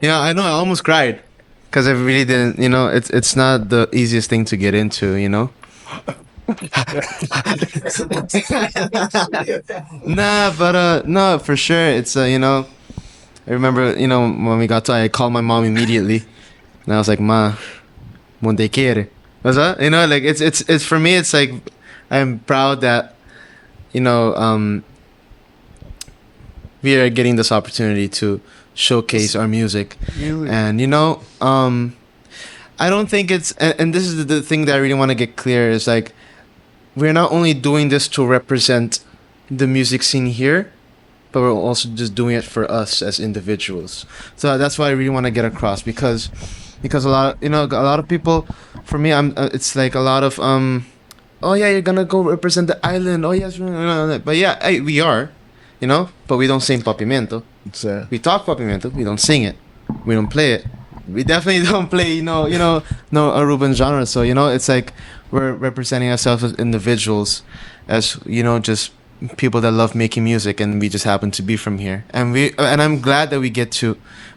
I know I almost cried because I really didn't. You know, it's not the easiest thing to get into. You know. Nah, but no, for sure. It's you know, I remember when we got to, I called my mom immediately, and I was like, "Ma, monte quiere." What's that? You know, like it's for me. It's like I'm proud that we are getting this opportunity to showcase our music, and I don't think it's and this is the thing that I really want to get clear is like we're not only doing this to represent the music scene here, but we're also just doing it for us as individuals. So that's why I really want to get across because a lot of people, for me, it's like a lot of oh yeah, you're gonna go represent the island. Oh yes, but yeah, we are, but we don't sing Papimento. We talk Papimento, we don't sing it, we don't play it. We definitely don't play, no Aruban genre. So it's like we're representing ourselves as individuals, as just people that love making music, and we just happen to be from here. And I'm glad that we get to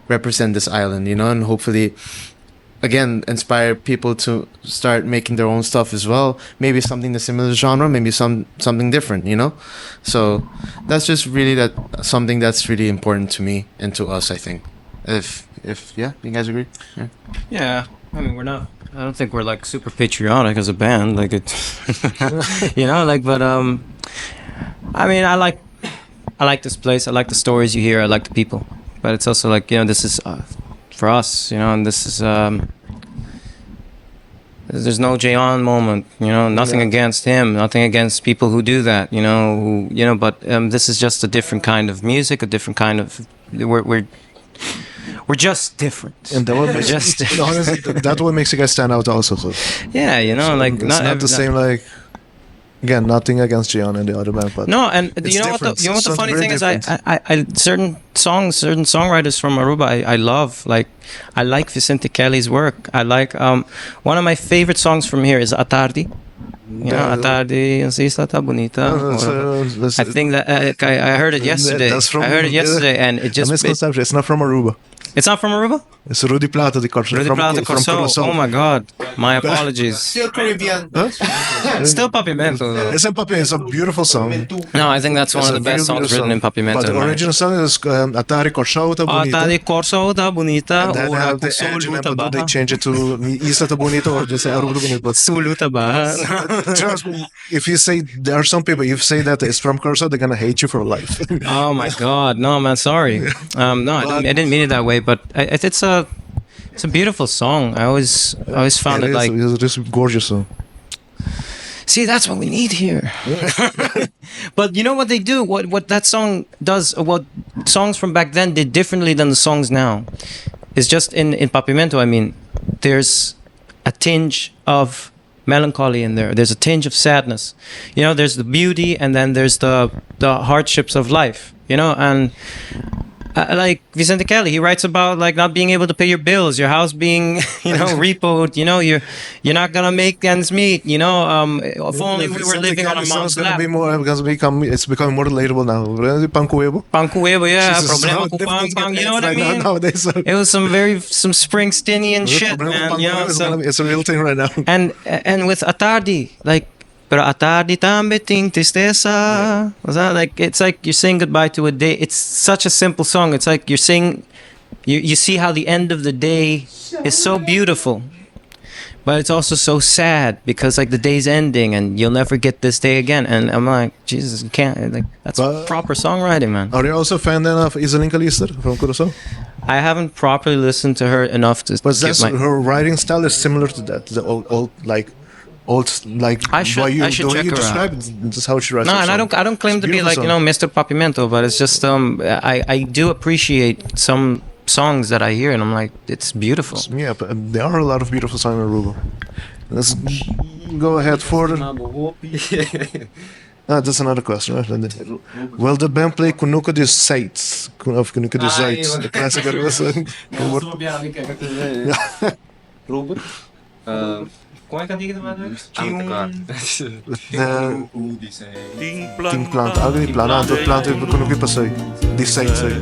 represent this island, and hopefully, again, inspire people to start making their own stuff as well. Maybe something the similar genre, maybe something different, So that's just really something that's really important to me and to us, I think. If yeah, you guys agree? Yeah, I mean, I don't think we're like super patriotic as a band, like it, but I mean, I like this place. I like the stories you hear. I like the people, but it's also like this is for us, and this is there's no Jayon moment, nothing against him, nothing against people who do that, but this is just a different kind of music, a different kind of we're just different. And that what makes honestly, that's what makes you guys stand out also. So. Yeah, so like it's not the same. Like again, nothing against Jayon and the other band, but no. And you know what the funny thing is, I certain songwriters from Aruba I love. Like I like Vicente Kelly's work. I like one of my favorite songs from here is Atardi. Atardi, está bonita. I think that I heard it yesterday. I heard it yesterday, and it just. It's not from Aruba. It's not from Aruba? It's Rudy Plata de Corso. Rudy Plata de Corso. Oh my God. My apologies. Still Caribbean. Still Papimento, though. It's in Papimento. It's a beautiful song. No, I think that's one of the best songs written in Papimento. But the original song is Atari Corso da Bonita. Atari Corso da Bonita. And then they change it to Isla da Bonita or just say Aruba da Bonita. But Suluta Ba. trust me, if you say, there are some people, if you say that it's from Corso, they're going to hate you for life. Oh my God. No, man, sorry. No, I didn't mean it that way, but it's a beautiful song. I always found it like it's just a gorgeous song. See, that's what we need here. But you know what they do? What that song does? What songs from back then did differently than the songs now? Is just in Papimento. I mean, there's a tinge of melancholy in there. There's a tinge of sadness. There's the beauty, and then there's the hardships of life. And like Vicente Kelly, he writes about like not being able to pay your bills, your house being, repoed. You're not gonna make ends meet. If only we were living on a mountain lap. It's becoming more relatable now. Pankuebo. Pankuebo, yeah. Jesus, Problema how com difficult pang, it you know what I right now mean? nowadays. It was some Springsteenian shit, man. It's a real thing right now. And with Atardi, like, pero Atardi tambe ting tristeza. Was that like, it's like you're saying goodbye to a day. It's such a simple song. It's like you're saying, you see how the end of the day is so beautiful, but it's also so sad because like the day's ending and you'll never get this day again. And I'm like, Jesus, you can't, like, that's proper songwriting, man. Are you also a fan then of Iselin Kalister from Curaçao? I haven't properly listened to her enough to But give her writing style is similar to that. The old I should the way check you her describe it, this is how she writes. No, her and song. I don't claim It's to be like beautiful song. Mr. Papimento, but it's just I do appreciate some songs that I hear and I'm like, it's beautiful. Yeah, but there are a lot of beautiful songs in Aruba. Let's go ahead for that's another question, right? Will the band play Kunuka de Sites? Of Kunuka de Sites, the classic Aruba song. Robert? Como é que diga Team Plant, alguém plana, todo planta Kunuka passei. De Sites aí.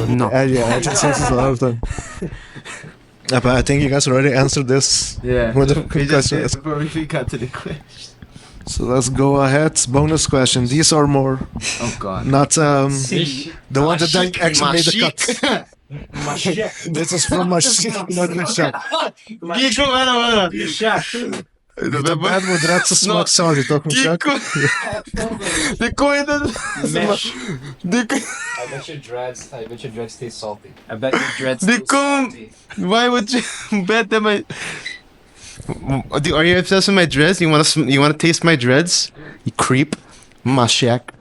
No. Yeah, I just said this a lot of time. But I think you guys already answered this. Yeah. With the We just question. did before we got to the question. So let's go ahead. Bonus question. These are more Oh God. not the one that actually made the cut. This is from Mashik, not Mashak. The bad would rather smoke salty, toch Mashak? The coin Mesh. I bet your dreads taste salty. I bet your dreads The comb. Why would you bet that my? Are you obsessed with my dreads? You wanna taste my dreads? You creep, Mashak.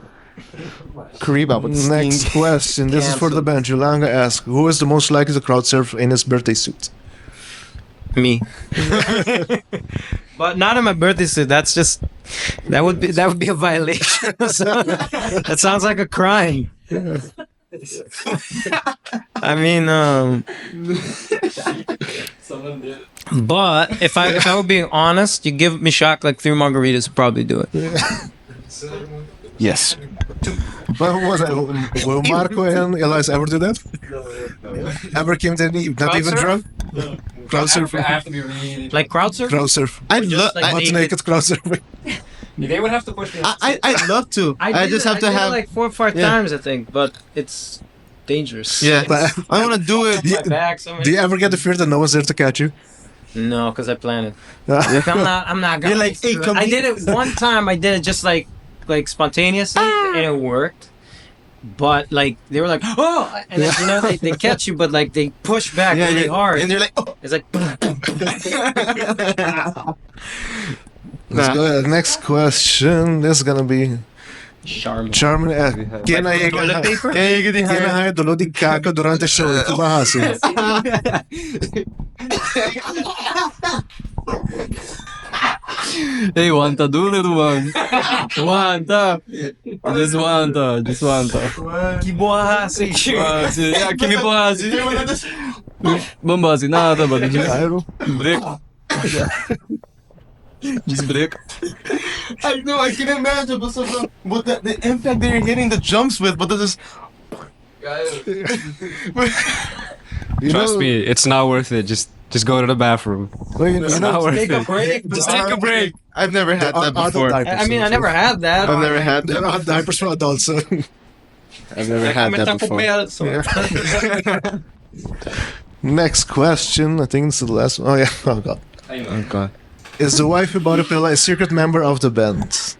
Creep. I would Next question. This is for the band. Julanga asks, who is the most likely to crowd surf in his birthday suit? Me. But not in my birthday suit. That's just that would be a violation. That sounds like a crime. I mean, but if I were being honest, you give me shock like 3 margaritas, I'd probably do it. Yes. But what, will Marco and Elias ever do that? Ever came to any, not even surf? drunk? Crowd surfing? I have to be really. Like crowd surf? Crowd surf. I'd love. like Butt naked crowd surfing. They would have to push me. I'd love to. I just have to did it have. like 4 or 5 Yeah. times, I think, but it's dangerous. Yeah. But I want to do it. My back, so do you ever get the fear that no one's there to catch you? No, because I planned it. I'm not gonna. You're like, hey, come I here. did it one time. I did it just like spontaneously, and it worked. But like they were like, oh, and then, they catch you, but like they push back really hard. And they're like, oh. It's like Let's go ahead. Next question. This is gonna be charming. Charmin. Kena hai dolo di caca durante il show. Tu bahasi. Hey, wanta, do little one. Wanta. Just wanta. Kibuahasi. Yeah, kimi po hasi. Bombasi, nada, but just break. Just break. I know. I can imagine, but the impact they're hitting the jumps with, but this. Trust me, it's not worth it. Just go to the bathroom. Well, It's not worth Take a it. break. Just take a break. I've never had that before. I mean, I never had that. I've never had There are that. diapers for adults. So. I've never had that before. Next question. I think it's the last one. Oh yeah. Oh god. Oh God. Is the waifu Bodapilla a secret member of the band?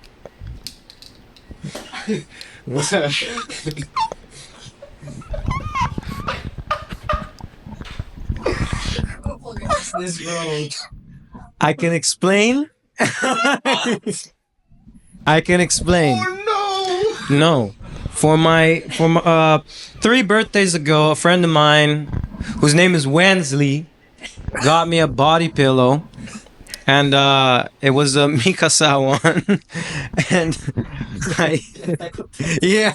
I can explain. I can explain. Oh No. For my 3 birthdays ago, a friend of mine, whose name is Wensley, got me a body pillow and it was the Mikasa one, and yeah,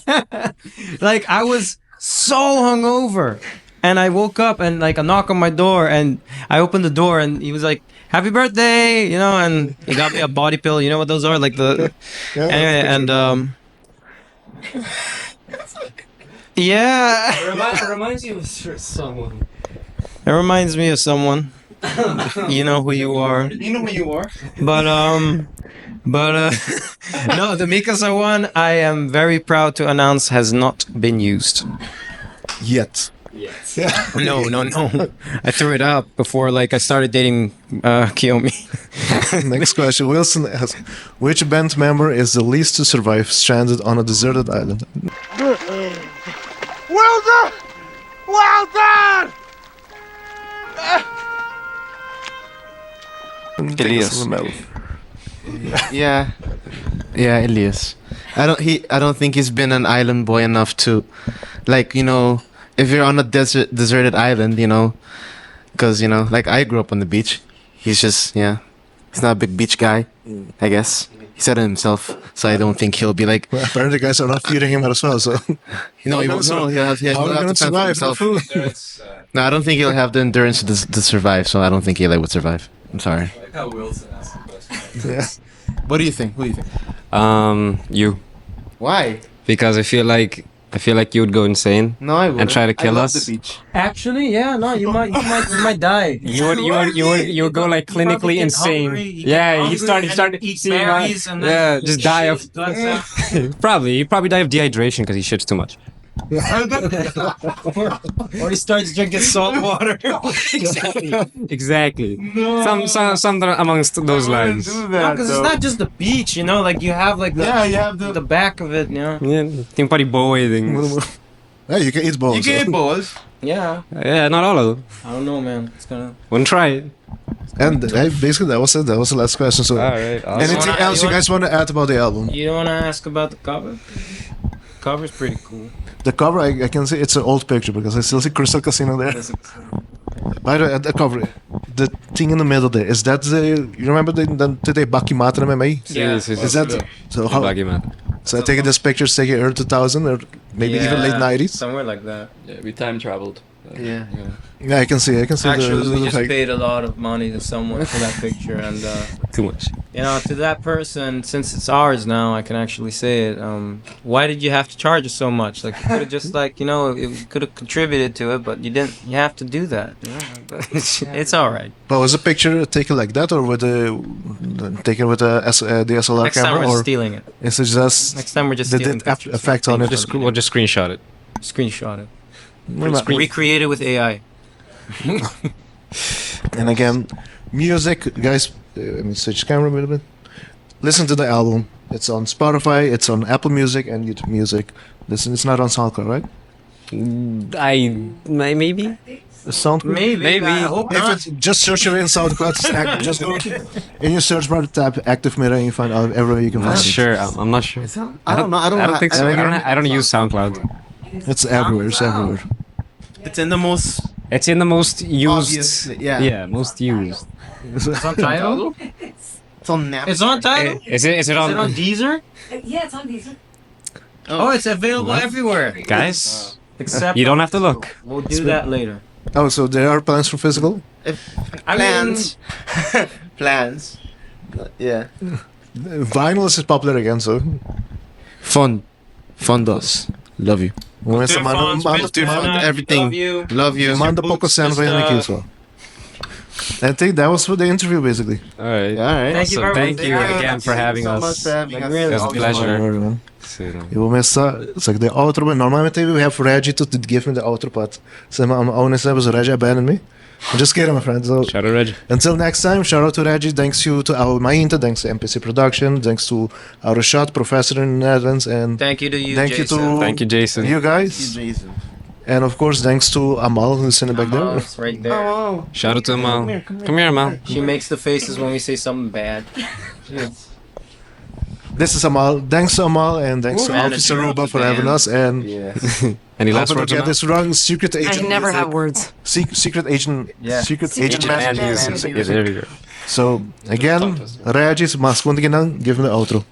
like I was so hungover, and I woke up and like a knock on my door, and I opened the door, and he was like, "Happy birthday," you know, and he got me a body pill. You know what those are, like the anyway, and yeah, It reminds you of someone. it reminds me of someone. You know who you are. You know who you are. But no, the Mikasa one, I am very proud to announce has not been used. Yet. No. I threw it out before like I started dating Kiyomi. Next question. Wilson asks, which band member is the least to survive stranded on a deserted island? Well done! Well done! Elias. Yeah, Elias. I don't think he's been an island boy enough to, like, you know, if you're on a deserted island, you know, because, you know, like I grew up on the beach. He's just, yeah, he's not a big beach guy, I guess. He said it himself, so I don't think he'll be like, Well, apparently guys are not feeding him as well, so no, he'll have how are to we gonna fend for survive? himself. No food. No, I don't think he'll have the endurance to survive, so I don't think Eli would survive. I'm sorry. Like how Wilson asked the question. Yeah. What do you think? Who do you think? You, Why? because I feel like you would go insane No, I would. and try to kill us. The beach. Actually, yeah, no, you might die. You would go like clinically get insane. hungry, you get Yeah, hungry you start and eat seeing berries and then yeah, just die of guts out. probably die of dehydration because he shits too much. Or he starts drinking salt water. Exactly. Some amongst those lines. Because it's not just the beach, you know, like you have like the you have the back of it, you know. Yeah, tem boy things. Yeah, you can eat balls. You can eat balls. Yeah, Yeah, not all of them. I don't know, man. It's gonna. Wouldn't try it. And basically that was it. That was the last question. So Alright, awesome. anything wanna- else you you guys want to add about the album? You don't want to ask about the cover? Cover's pretty cool. The cover, I can see it's an old picture because I still see Crystal Casino there. By the way, the cover, the thing in the middle there, is that the, you remember the bakkie maten met mij? Yeah. Is that, so how, Baggy man. so I take this picture taken early 2000 or maybe even late 90s? Somewhere like that. Yeah, we time traveled. Yeah. Yeah, I can see Actually, we the just like, paid a lot of money to someone for that picture, and Too much. you know, to that person, since it's ours now, I can actually say it. Why did you have to charge us so much? Like, you could have just like, you know, it could have contributed to it, but you didn't. You have to do that. You know? But it's all right. but was the picture taken like that or with taken with the DSLR Next time camera we're or just stealing it. is it just Next time we're just the stealing pictures. effect on it? We'll just screenshot it. Screenshot it. Screen- Recreate it with AI. And again, music, guys. Let me switch camera a little bit. Listen to the album. It's on Spotify. It's on Apple Music and YouTube Music. Listen, it's not on SoundCloud, right? Maybe. The SoundCloud. Maybe. I hope If not. it's just search it in SoundCloud, just go in your search bar, type Activemirror, and you find out everywhere you can find Not it. sure. I'm not sure. I don't know. I don't think so. I don't use SoundCloud. It's everywhere. It's everywhere. It's in the most It's in the most used. Obvious, yeah. Yeah, most used. It's on Tidal. It's on Nap. It's on Tidal. Is it Is it on Deezer? Yeah, it's on Deezer. Oh, it's available everywhere. guys? Except You don't have to look. we'll do that later. Oh, so there are plans for physical? I Plans. Plans. Yeah. Vinyl is popular again, so. Fun. Fun does. Love you. Mensen, Everything. Love you. Love you. Manda pouco cent van Yannick hier zo. I think that was for the interview, basically. All right. All right. Thank you So very thank much. you Yeah, again for having so us. much for having Like, us. really, It was a pleasure. Man. Eu vou começar. It's like the outro, but normally we have Reggie to give me the outro part. So I'm honest, I was Reggie abandoned me. I'm just kidding, my friend. So Shout out, Reggie. until next time, shout out to Reggie. Thanks you to our Mainta, thanks to MPC Production, thanks to our shot professor in the Netherlands, and Thank you to you, thank you Jason. to Thank you, Jason. you guys. Jason. And of course, thanks to Amal who's sitting back Oh, there. it's right there. Oh. Shout out to Amal. Come here, Amal. She makes the faces when we say something bad. This is Amal. Thanks to Amal and thanks to Officer Aruban for having us. And Any last hoping to words? get Amal? this wrong. Secret agent. I never have words. Secret agent. Yeah. Secret agent man. Yeah, there we go. So again, Regis, mas konti ginang, give me the outro.